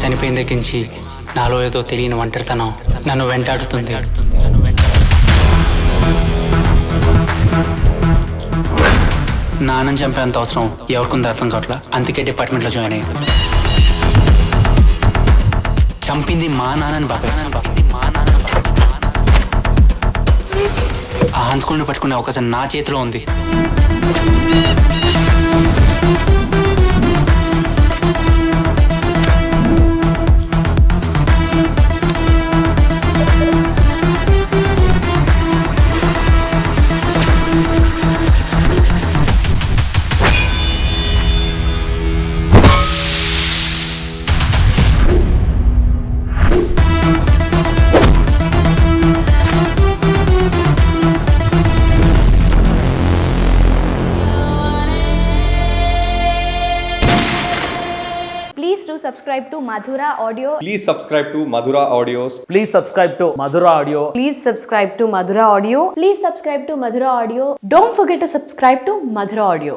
చనిపోయిన దగ్గర నుంచి నాలో ఏదో తెలియని ఒంటరితనం నన్ను వెంటాడుతుంది. నాన్నని చంపేంత అవసరం ఎవరికుంది అర్థం కావట్లా. అందుకే డిపార్ట్మెంట్లో జాయిన్ అయ్యాను. చంపింది మా నాన్నని బాబాయ్. ఆ హంతకుల్ని పట్టుకునే అవకాశం నా చేతిలో ఉంది. Please do subscribe to Madhura Audio. Please subscribe to Madhura Audios. Please subscribe to Madhura Audio. Please subscribe to Madhura Audio. Please subscribe to Madhura Audio. Don't forget to subscribe to Madhura Audio.